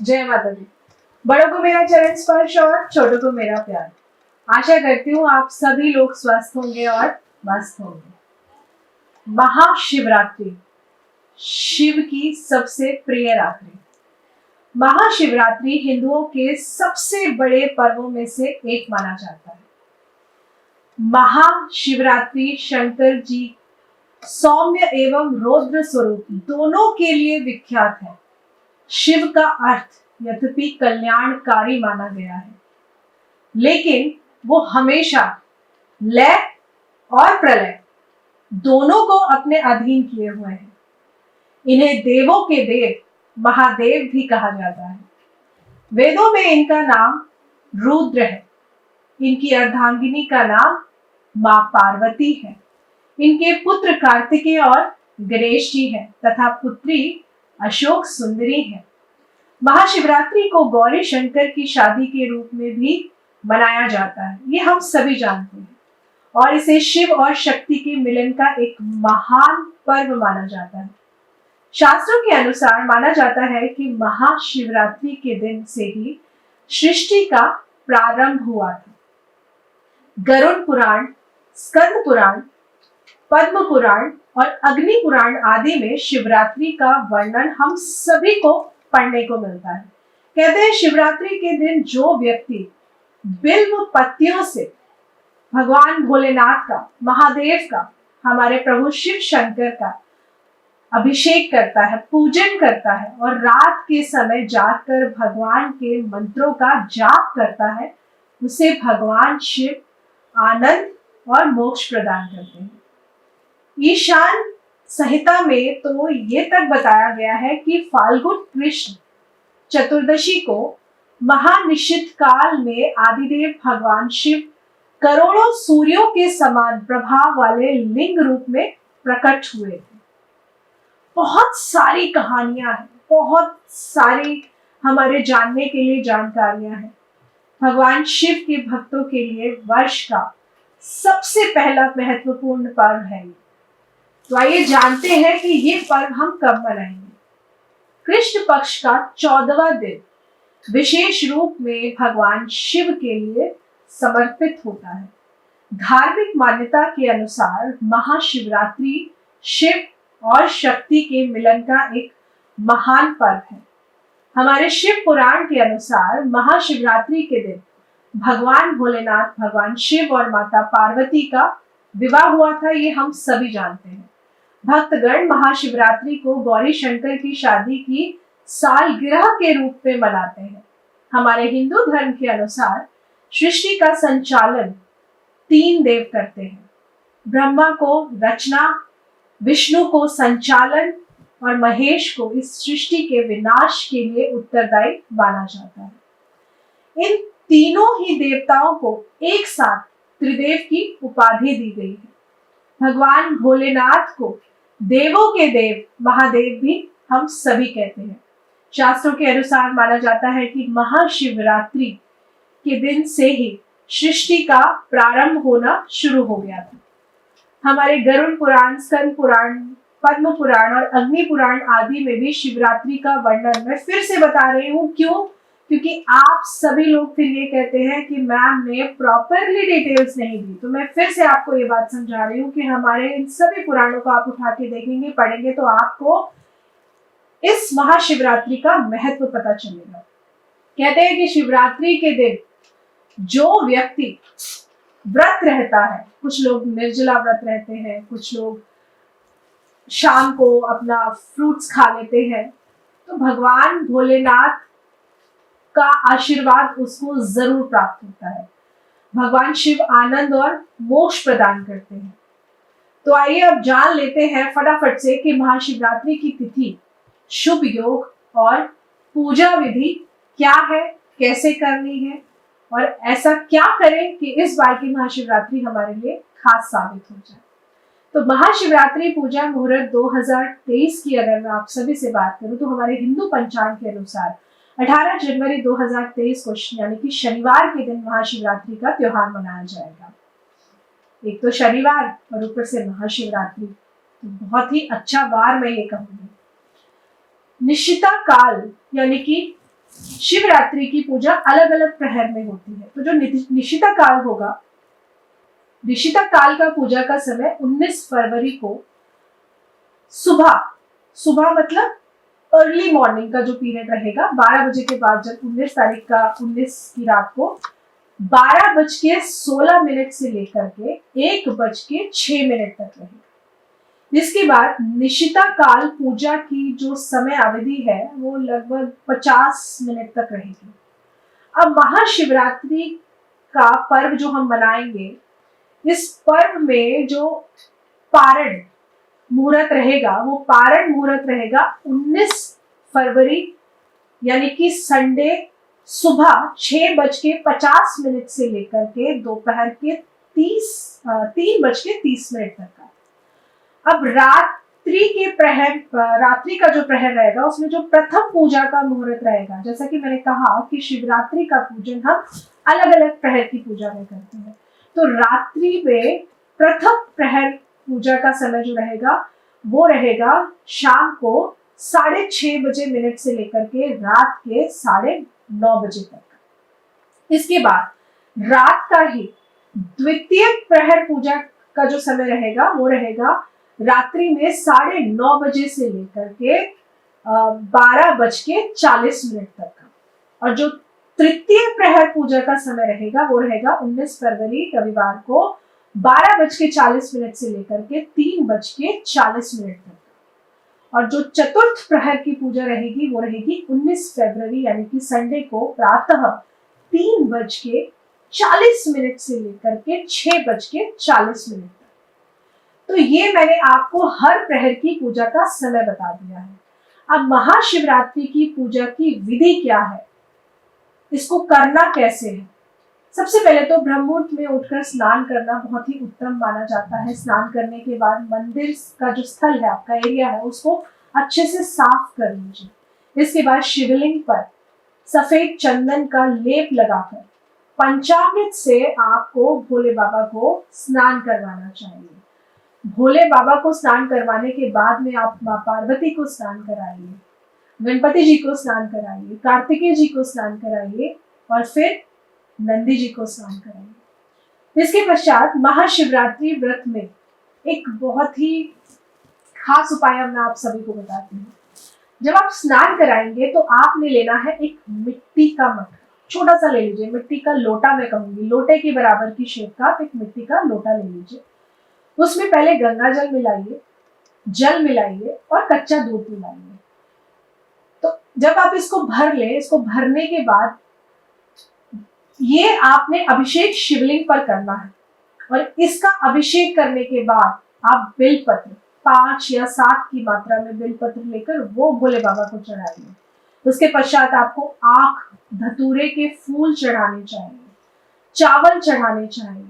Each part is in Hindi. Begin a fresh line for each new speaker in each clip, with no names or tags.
जय माता दी। बड़ों को मेरा चरण स्पर्श और छोटों को मेरा प्यार। आशा करती हूँ आप सभी लोग स्वस्थ होंगे और मस्त होंगे। महाशिवरात्रि शिव की सबसे प्रिय रात्रि। महाशिवरात्रि हिंदुओं के सबसे बड़े पर्वों में से एक माना जाता है। महाशिवरात्रि शंकर जी सौम्य एवं रौद्र स्वरूप दोनों के लिए विख्यात है। शिव का अर्थ यद्यपि कल्याणकारी माना गया है, लेकिन वो हमेशा लय और प्रलय दोनों को अपने अधीन किए हुए हैं। इन्हें देवों के देव महादेव भी कहा जाता है। वेदों में इनका नाम रुद्र है। इनकी अर्धांगिनी का नाम मां पार्वती है। इनके पुत्र कार्तिकेय और गणेश जी हैं तथा पुत्री अशोक सुंदरी है। महाशिवरात्रि को गौरी शंकर की शादी के रूप में भी मनाया जाता है, ये हम सभी जानते हैं, और इसे शिव और शक्ति के मिलन का एक महान पर्व माना जाता है। शास्त्रों के अनुसार माना जाता है कि महाशिवरात्रि के दिन से ही सृष्टि का प्रारंभ हुआ था। गरुड़ पुराण, स्कंद पुराण, पद्म पुराण और अग्नि पुराण आदि में शिवरात्रि का वर्णन हम सभी को पढ़ने को मिलता है। कहते हैं शिवरात्रि के दिन जो व्यक्ति बिल्व पत्तियों से भगवान भोलेनाथ का, महादेव का, हमारे प्रभु शिव शंकर का अभिषेक करता है, पूजन करता है और रात के समय जाकर भगवान के मंत्रों का जाप करता है, उसे भगवान शिव आनंद और मोक्ष प्रदान करते हैं। ईशान संहिता में तो ये तक बताया गया है कि फाल्गुन कृष्ण चतुर्दशी को महानिशित काल में आदिदेव भगवान शिव करोड़ों सूर्यों के समान प्रभाव वाले लिंग रूप में प्रकट हुए थे। बहुत सारी कहानियां हैं, बहुत सारी हमारे जानने के लिए जानकारियां हैं। भगवान शिव के भक्तों के लिए वर्ष का सबसे पहला महत्वपूर्ण पर्व है। तो आइए जानते हैं कि ये पर्व हम कब मनाएंगे। कृष्ण पक्ष का 14वां दिन विशेष रूप में भगवान शिव के लिए समर्पित होता है। धार्मिक मान्यता के अनुसार महाशिवरात्रि शिव और शक्ति के मिलन का एक महान पर्व है। हमारे शिव पुराण के अनुसार महाशिवरात्रि के दिन भगवान भोलेनाथ, भगवान शिव और माता पार्वती का विवाह हुआ था, ये हम सभी जानते हैं। भक्तगण महाशिवरात्रि को गौरी शंकर की शादी की सालगिरह के रूप में मनाते हैं। हमारे हिंदू धर्म के अनुसार सृष्टि का संचालन 3 देव करते हैं। ब्रह्मा को रचना, विष्णु को संचालन और महेश को इस सृष्टि के विनाश के लिए उत्तरदायी माना जाता है। इन तीनों ही देवताओं को एक साथ त्रिदेव की उपाधि दी गई है। भगवान भोलेनाथ को देवों के देव महादेव भी हम सभी कहते हैं। शास्त्रों के अनुसार माना जाता है कि महाशिवरात्रि के दिन से ही सृष्टि का प्रारंभ होना शुरू हो गया था। हमारे गरुड़ पुराण, स्कंद पुराण, पद्म पुराण और अग्नि पुराण आदि में भी शिवरात्रि का वर्णन मैं फिर से बता रही हूँ। क्यों? क्योंकि आप सभी लोग फिर ये कहते हैं कि मैम ने प्रॉपरली डिटेल्स नहीं दी। तो मैं फिर से आपको ये बात समझा रही हूँ कि हमारे इन सभी पुराणों को आप उठा के देखेंगे, पढ़ेंगे तो आपको इस महाशिवरात्रि का महत्व पता चलेगा। कहते हैं कि शिवरात्रि के दिन जो व्यक्ति व्रत रहता है, कुछ लोग निर्जला व्रत रहते हैं, कुछ लोग शाम को अपना फ्रूट्स खा लेते हैं, तो भगवान भोलेनाथ का आशीर्वाद उसको जरूर प्राप्त होता है। भगवान शिव आनंद और मोक्ष प्रदान करते हैं। तो आइए अब जान लेते हैं फटाफट से कि महाशिवरात्रि की तिथि, शुभ योग और पूजा विधि क्या है, कैसे करनी है और ऐसा क्या करें कि इस बार की महाशिवरात्रि हमारे लिए खास साबित हो जाए। तो महाशिवरात्रि पूजा मुहूर्त 2023 की अगर मैं आप सभी से बात करूं तो हमारे हिंदू पंचांग के अनुसार 18 जनवरी 2023 को यानी कि शनिवार के दिन महाशिवरात्रि का त्योहार मनाया जाएगा। एक तो शनिवार और ऊपर से महाशिवरात्रि, तो बहुत ही अच्छा वार मैं ये कहूंगी। निश्चिता काल यानी कि शिवरात्रि की पूजा अलग अलग प्रहर में होती है। तो जो निशिता काल होगा, निशिता काल का पूजा का समय 19 फरवरी को सुबह, सुबह मतलब अर्ली मॉर्निंग का जो पीरियड रहेगा 12 बजे के बाद, जब 19 तारीख का 19 की रात को 12:16 से लेकर के 1:06 तक रहेगा। इसके बाद निशिता काल पूजा की जो समय अवधि है वो लगभग 50 मिनट तक रहेगी। अब महाशिवरात्रि का पर्व जो हम मनाएंगे, इस पर्व में जो पारण मुहूर्त रहेगा वो पारण मुहूर्त रहेगा 19 फरवरी यानी कि संडे सुबह 6:50 से लेकर के दोपहर के 3:30 तक का। अब रात्रि का जो प्रहर रहेगा उसमें जो प्रथम पूजा का मुहूर्त रहेगा, जैसा कि मैंने कहा कि शिवरात्रि का पूजन हम अलग अलग प्रहर की पूजा में करते हैं, तो रात्रि में प्रथम प्रहर पूजा का समय जो रहेगा वो रहेगा शाम को 6:30 से लेकर के रात के 9:30 तक। इसके बाद रात का ही द्वितीय प्रहर पूजा का जो समय रहेगा वो रहेगा रात्रि में 9:30 से लेकर के 12:40 तक का। और जो तृतीय प्रहर पूजा का समय रहेगा वो रहेगा 19 फरवरी रविवार को 12:40 से लेकर के 3:40 तक। और जो चतुर्थ प्रहर की पूजा रहेगी वो रहेगी 19 फरवरी यानी कि संडे को प्रातः 3:40 से लेकर के 6:40 तक। तो ये मैंने आपको हर प्रहर की पूजा का समय बता दिया है। अब महाशिवरात्रि की पूजा की विधि क्या है, इसको करना कैसे है? सबसे पहले तो ब्रह्म मुहूर्त में उठकर स्नान करना बहुत ही उत्तम माना जाता है। स्नान करने के बाद मंदिर का जो स्थल है, आपका एरिया है, उसको अच्छे से साफ कर लीजिए। इसके बाद शिवलिंग पर सफेद चंदन का लेप लगाकर पंचामृत से आपको भोले बाबा को स्नान करवाना चाहिए। भोले बाबा को स्नान करवाने के बाद में आप माँ पार्वती को स्नान कराइए, गणपति जी को स्नान कराइए, कार्तिकेय जी को स्नान कराइए और फिर नंदी जी को स्नान कराइए। इसके पश्चात महाशिवरात्रि व्रत में एक बहुत ही खास उपाय मैं आप सभी को बताती हूँ। जब आप स्नान कराएंगे तो आपने लेना है एक मिट्टी का मटका, छोटा सा ले लीजिए, मिट्टी का लोटा मैं कहूंगी, लोटे के बराबर की शेप का एक मिट्टी का लोटा ले लीजिए। उसमें पहले गंगा जल मिलाइए और कच्चा दूध मिलाइए। तो जब आप इसको भर ले, इसको भरने के बाद ये आपने अभिषेक शिवलिंग पर करना है और इसका अभिषेक करने के बाद आप बेलपत्र 5 या 7 की मात्रा में बेलपत्र लेकर वो भोले बाबा को चढ़ाइए। उसके पश्चात आपको आख धतूरे के फूल चढ़ाने चाहिए, चावल चढ़ाने चाहिए।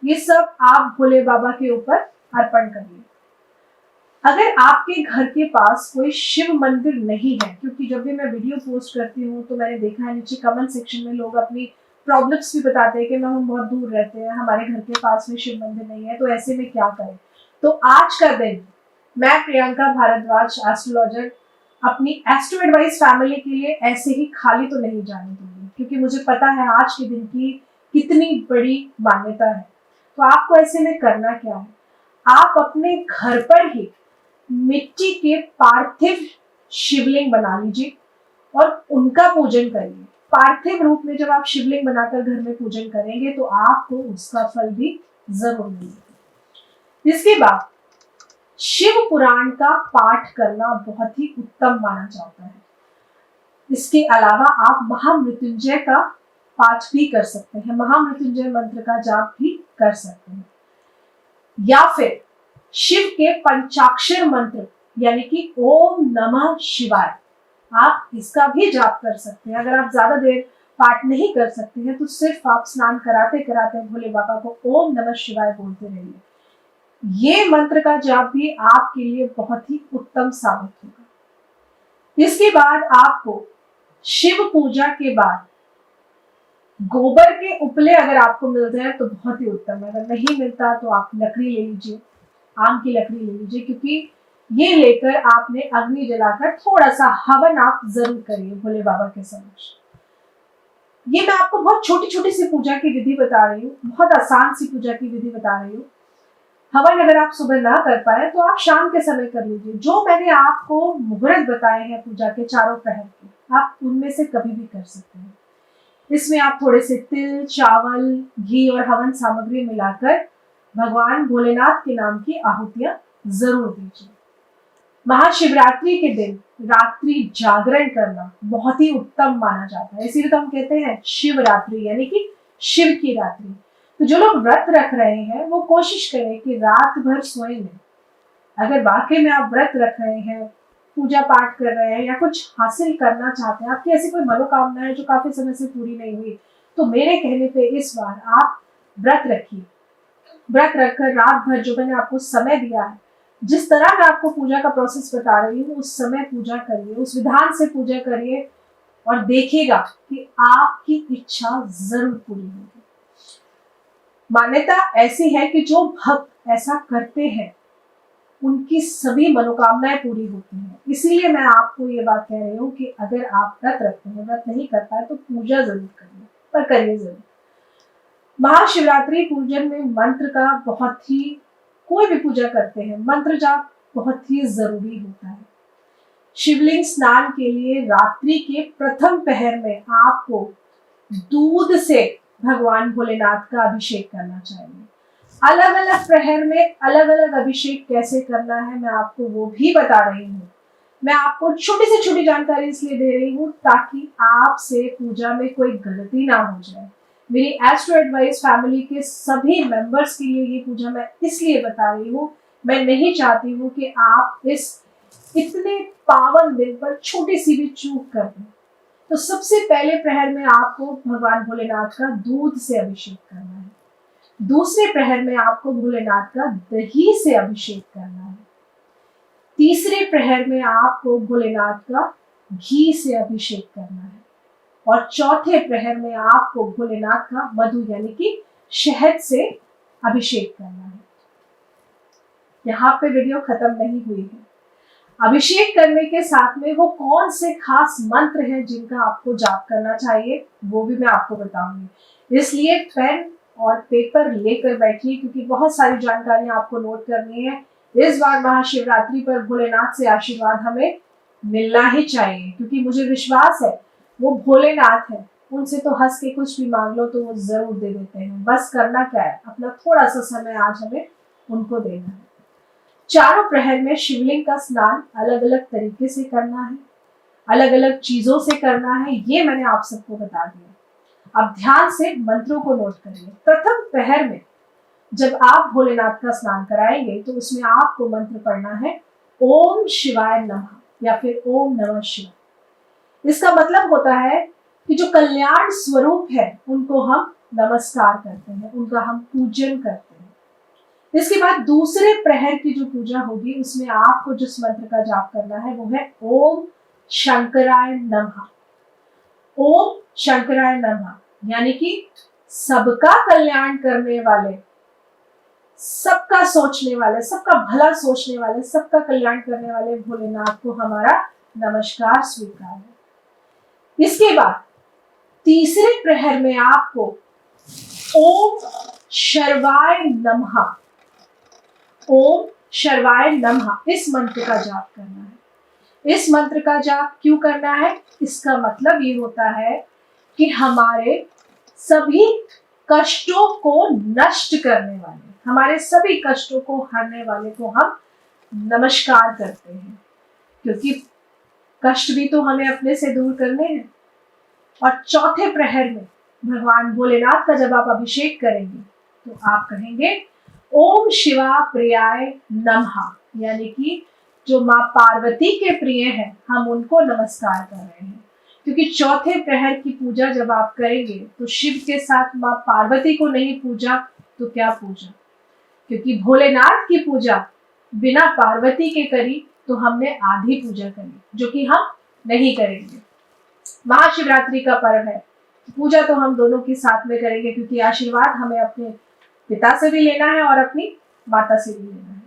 ये सब आप भोले बाबा के ऊपर अर्पण करिए। अगर आपके घर के पास कोई शिव मंदिर नहीं है, क्योंकि जब भी मैं वीडियो पोस्ट करती हूँ तो मैंने देखा है नीचे कमेंट सेक्शन में लोग अपनी प्रॉब्लम्स भी बताते हैं कि मैम हम बहुत दूर रहते हैं, हमारे घर के पास में शिव मंदिर नहीं है, तो ऐसे में क्या करें। तो आज का दिन मैं प्रियंका भारद्वाज एस्ट्रोलॉजर अपनी एस्ट्रो एडवाइस फैमिली के लिए ऐसे ही खाली तो नहीं जाने दूंगी, क्योंकि मुझे पता है आज के दिन की कितनी बड़ी मान्यता है। तो आपको ऐसे में करना क्या है, आप अपने घर पर ही मिट्टी के पार्थिव शिवलिंग बना लीजिए और उनका पूजन करिए। पार्थिव रूप में जब आप शिवलिंग बनाकर घर में पूजन करेंगे तो आपको उसका फल भी जरूर मिलेगा। इसके बाद शिव पुराण का पाठ करना बहुत ही उत्तम माना जाता है। इसके अलावा आप महामृत्युंजय का पाठ भी कर सकते हैं, महामृत्युंजय मंत्र का जाप भी कर सकते हैं, या फिर शिव के पंचाक्षर मंत्र यानी कि ओम नमः शिवाय, आप इसका भी जाप कर सकते हैं। अगर आप ज्यादा देर पाठ नहीं कर सकते हैं तो सिर्फ आप स्नान कराते कराते भोले बाबा को ओम नमः शिवाय बोलते रहिए। ये मंत्र का जाप भी आपके लिए बहुत ही उत्तम साबित होगा। इसके बाद आपको शिव पूजा के बाद गोबर के उपले अगर आपको मिल जाए तो बहुत ही उत्तम है, अगर नहीं मिलता तो आप लकड़ी ले लीजिए, आम की लकड़ी ले लीजिए, क्योंकि ये लेकर आपने अग्नि जलाकर थोड़ा सा हवन आप जरूर करिए भोले बाबा के समक्ष। ये मैं आपको बहुत छोटी छोटी सी पूजा की विधि बता रही हूँ, बहुत आसान सी पूजा की विधि बता रही हूँ। हवन अगर आप सुबह ना कर पाए तो आप शाम के समय कर लीजिए। जो मैंने आपको मुहूर्त बताए हैं पूजा के चारों प्रहर के, आप उनमें से कभी भी कर सकते हैं। इसमें आप थोड़े से तिल, चावल, घी और हवन सामग्री मिलाकर भगवान भोलेनाथ के नाम की आहुतियां जरूर दीजिए। महाशिवरात्रि के दिन रात्रि जागरण करना बहुत ही उत्तम माना जाता है, इसीलिए तो हम कहते हैं शिवरात्रि, यानी कि शिव की रात्रि। तो जो लोग व्रत रख रहे हैं वो कोशिश करें कि रात भर सोए नहीं। अगर वाकई में आप व्रत रख रहे हैं, पूजा पाठ कर रहे हैं या कुछ हासिल करना चाहते हैं, आपकी ऐसी कोई मनोकामना है जो काफी समय से पूरी नहीं हुई, तो मेरे कहने पे इस बार आप व्रत रखिए। व्रत रखकर रात भर जो मैंने आपको समय दिया है, जिस तरह मैं आपको पूजा का प्रोसेस बता रही हूँ, उस समय पूजा करिए, उस विधान से पूजा करिए और देखिएगा कि आपकी इच्छा जरूर पूरी होगी। मान्यता ऐसी है कि जो भक्त ऐसा करते हैं उनकी सभी मनोकामनाएं पूरी होती हैं। इसीलिए मैं आपको ये बात कह रही हूँ कि अगर आप व्रत रखते हैं, व्रत नहीं कर पाए तो पूजा जरूर करिए, पर करिए जरूर। महाशिवरात्रि पूजन में मंत्र का बहुत ही, कोई भी पूजा करते हैं मंत्र जाप बहुत ही जरूरी होता है। शिवलिंग स्नान के लिए रात्रि के प्रथम पहर में आपको दूध से भगवान भोलेनाथ का अभिषेक करना चाहिए। अलग अलग प्रहर में अलग अलग अभिषेक कैसे करना है मैं आपको वो भी बता रही हूँ। मैं आपको छोटी से छोटी जानकारी इसलिए दे रही हूँ ताकि आपसे पूजा में कोई गलती ना हो जाए। मेरी एस्ट्रो एडवाइस फैमिली के सभी मेंबर्स के लिए ये पूजा मैं इसलिए बता रही हूँ। मैं नहीं चाहती हूँ कि आप इस इतने पावन दिन पर छोटी सी भी चूक कर दें। तो सबसे पहले प्रहर में आपको भगवान भोलेनाथ का दूध से अभिषेक करना है। दूसरे प्रहर में आपको भोलेनाथ का दही से अभिषेक करना है। तीसरे प्रहर में आपको भोलेनाथ का घी से अभिषेक करना है। और चौथे प्रहर में आपको भोलेनाथ का मधु यानी कि शहद से अभिषेक करना है। यहाँ पे वीडियो खत्म नहीं हुई है। अभिषेक करने के साथ में वो कौन से खास मंत्र हैं जिनका आपको जाप करना चाहिए वो भी मैं आपको बताऊंगी। इसलिए पेन और पेपर लेकर बैठिए क्योंकि बहुत सारी जानकारियां आपको नोट करनी है। इस बार महाशिवरात्रि पर भोलेनाथ से आशीर्वाद हमें मिलना ही चाहिए क्योंकि मुझे विश्वास है वो भोलेनाथ है, उनसे तो हंस के कुछ भी मांग लो तो वो जरूर दे देते हैं। बस करना क्या है, अपना थोड़ा सा समय आज हमें उनको देना है। चारों प्रहर में शिवलिंग का स्नान अलग अलग तरीके से करना है, अलग अलग चीजों से करना है, ये मैंने आप सबको बता दिया। अब ध्यान से मंत्रों को नोट करिए। प्रथम प्रहर में जब आप भोलेनाथ का स्नान कराएंगे तो उसमें आपको मंत्र पढ़ना है ओम शिवाय नमः या फिर ओम नमः शिवाय। इसका मतलब होता है कि जो कल्याण स्वरूप है उनको हम नमस्कार करते हैं, उनका हम पूजन करते हैं। इसके बाद दूसरे प्रहर की जो पूजा होगी उसमें आपको जिस मंत्र का जाप करना है वो है ओम शंकराय नमः। ओम शंकराय नमः यानी कि सबका कल्याण करने वाले, सबका सोचने वाले, सबका भला सोचने वाले, सबका कल्याण करने वाले भोलेनाथ को हमारा नमस्कार स्वीकार है। इसके बाद तीसरे प्रहर में आपको ओम शर्वाय नमः, ओम शर्वाय नमः इस मंत्र का जाप करना है। इस मंत्र का जाप क्यों करना है? इसका मतलब ये होता है कि हमारे सभी कष्टों को नष्ट करने वाले, हमारे सभी कष्टों को हरने वाले को हम नमस्कार करते हैं क्योंकि कष्ट भी तो हमें अपने से दूर करने हैं। और चौथे प्रहर में भगवान भोलेनाथ का जब आप अभिषेक करेंगे तो आप कहेंगे ओम शिवा प्रियाय नमः यानी कि जो माँ पार्वती के प्रिय हैं हम उनको नमस्कार कर रहे हैं। क्योंकि चौथे प्रहर की पूजा जब आप करेंगे तो शिव के साथ माँ पार्वती को नहीं पूजा तो क्या पूजा, क्योंकि भोलेनाथ की पूजा बिना पार्वती के करी तो हमने आधी पूजा करी, जो कि हम नहीं करेंगे। महाशिवरात्रि का पर्व है, पूजा तो हम दोनों की साथ में करेंगे क्योंकि आशीर्वाद हमें अपने पिता से भी लेना है और अपनी माता से भी लेना है।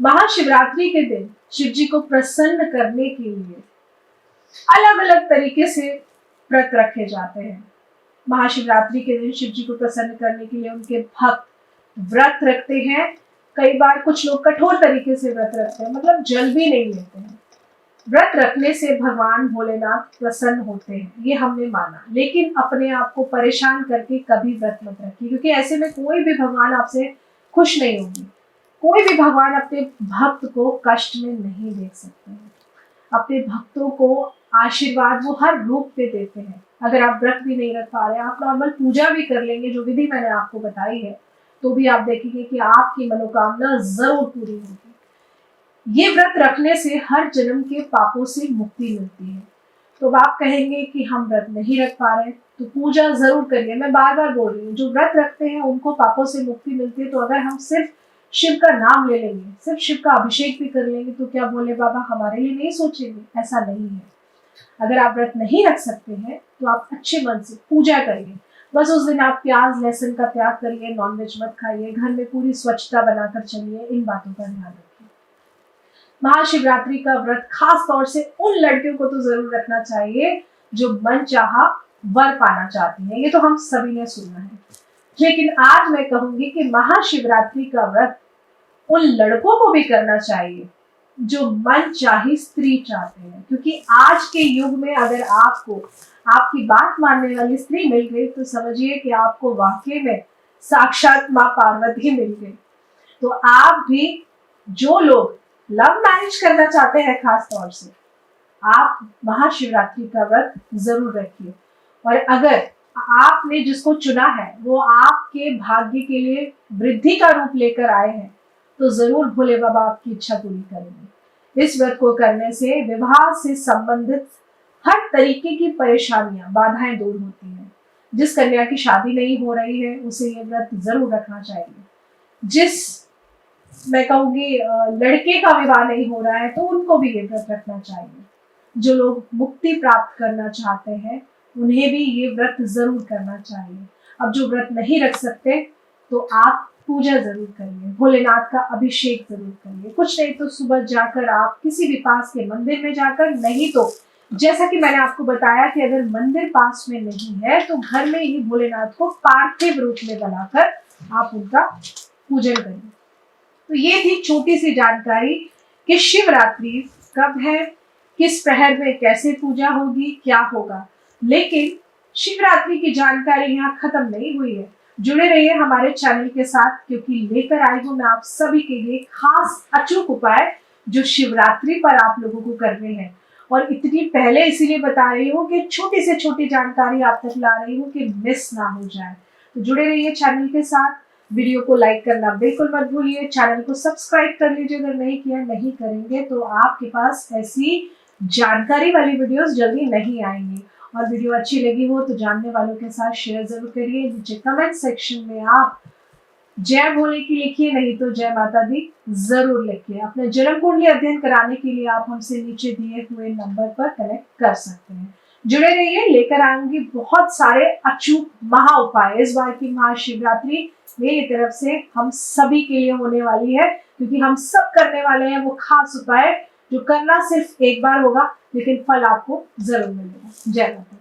महाशिवरात्रि के दिन शिव जी को प्रसन्न करने के लिए अलग अलग तरीके से व्रत रखे जाते हैं। महाशिवरात्रि के दिन शिव जी को प्रसन्न करने के लिए उनके भक्त व्रत रखते हैं। कई बार कुछ लोग कठोर तरीके से व्रत रखते हैं, मतलब जल भी नहीं लेते हैं। व्रत रखने से भगवान भोलेनाथ प्रसन्न होते हैं, ये हमने माना, लेकिन अपने आप को परेशान करके कभी व्रत मत रखिए, क्योंकि ऐसे में कोई भी भगवान आपसे खुश नहीं होगी। कोई भी भगवान अपने भक्त को कष्ट में नहीं देख सकते हैं। अपने भक्तों को आशीर्वाद वो हर रूप में देते हैं। अगर आप व्रत भी नहीं रख पा रहे, आप नॉर्मल पूजा भी कर लेंगे, जो विधि मैंने आपको बताई है, तो भी आप देखेंगे कि आपकी मनोकामना जरूर पूरी होगी। ये व्रत रखने से हर जन्म के पापों से मुक्ति मिलती है। तो आप कहेंगे कि हम व्रत नहीं रख पा रहे, तो पूजा जरूर करिए। मैं बार बार बोल रही हूँ, जो व्रत रखते हैं उनको पापों से मुक्ति मिलती है। तो अगर हम सिर्फ शिव का नाम ले लेंगे, सिर्फ शिव का अभिषेक भी कर लेंगे, तो क्या भोले बाबा हमारे लिए नहीं सोचेंगे? ऐसा नहीं है। अगर आप व्रत नहीं रख सकते हैं तो आप अच्छे मन से पूजा करिए। बस उस दिन आप प्याज लहसुन का त्याग करिए, नॉनवेज मत खाइए, घर में पूरी स्वच्छता बनाकर चलिए। इन बातों का ध्यान रखिए। महाशिवरात्रि का व्रत खास तौर से उन लड़कियों को तो जरूर रखना चाहिए जो मन चाहा वर पाना चाहती हैं। ये तो हम सभी ने सुना है, लेकिन आज मैं कहूंगी कि महाशिवरात्रि का व्रत उन लड़कों को भी करना चाहिए जो मन चाही स्त्री चाहते हैं, क्योंकि आज के युग में अगर आपको आपकी बात मानने वाली स्त्री मिल गई तो समझिए कि आपको वाकई में साक्षात माँ पार्वती मिल गई। तो आप भी, जो लोग लव मैरिज करना चाहते हैं खास तौर से, आप महाशिवरात्रि का व्रत जरूर रखिए। और अगर आपने जिसको चुना है वो आपके भाग्य के लिए वृद्धि का रूप लेकर आए हैं, तो जरूर भोले बाबा आपकी इच्छा पूरी करेंगे। इस व्रत को करने से विवाह से संबंधित हर तरीके की परेशानियां, बाधाएं दूर होती हैं। जिस कन्या की शादी नहीं हो रही है उसे ये व्रत जरूर रखना चाहिए। मैं कहूंगी लड़के का विवाह नहीं हो रहा है तो उनको भी ये व्रत रखना चाहिए। जो लोग मुक्ति प्राप्त करना चाहते हैं उन्हें भी ये व्रत जरूर करना चाहिए। अब जो व्रत नहीं रख सकते तो आप पूजा जरूर करिए, भोलेनाथ का अभिषेक जरूर करिए। कुछ नहीं तो सुबह जाकर आप किसी भी पास के मंदिर में जाकर, नहीं तो जैसा कि मैंने आपको बताया कि अगर मंदिर पास में नहीं है तो घर में ही भोलेनाथ को पार्थिव रूप में बनाकर आप उनका पूजन करिए। तो ये थी छोटी सी जानकारी कि शिवरात्रि कब है, किस प्रहर में कैसे पूजा होगी, क्या होगा। लेकिन शिवरात्रि की जानकारी यहाँ खत्म नहीं हुई है। जुड़े रहिए हमारे चैनल के साथ, क्योंकि लेकर आई हूँ मैं आप सभी के लिए खास अचूक उपाय जो शिवरात्रि पर आप लोगों को करने हैं। और इतनी पहले इसीलिए बता रही हूँ कि छोटी से छोटी जानकारी आप तक ला रही हूँ कि मिस ना हो जाए। तो जुड़े रहिए चैनल के साथ। वीडियो को लाइक करना बिल्कुल मत भूलिए। चैनल को सब्सक्राइब कर लीजिए अगर नहीं करेंगे तो आपके पास ऐसी जानकारी वाली वीडियोस जल्दी नहीं आएंगी। और वीडियो अच्छी लगी हो तो जानने वालों के साथ शेयर जरूर करिए। नीचे कमेंट सेक्शन में आप जय भोले की लिखिए, नहीं तो जय माता दी जरूर लिखिए। अपने जन्म कुंडली अध्ययन कराने के लिए आप हमसे नीचे दिए हुए नंबर पर कनेक्ट कर सकते हैं। जुड़े रहिए, लेकर आऊंगी बहुत सारे अचूक महा उपाय। इस बार की महाशिवरात्रि मेरी तरफ से हम सभी के लिए होने वाली है, क्योंकि हम सब करने वाले हैं वो खास उपाय जो करना सिर्फ एक बार होगा, लेकिन फल आपको जरूर मिलेगा। जय माता।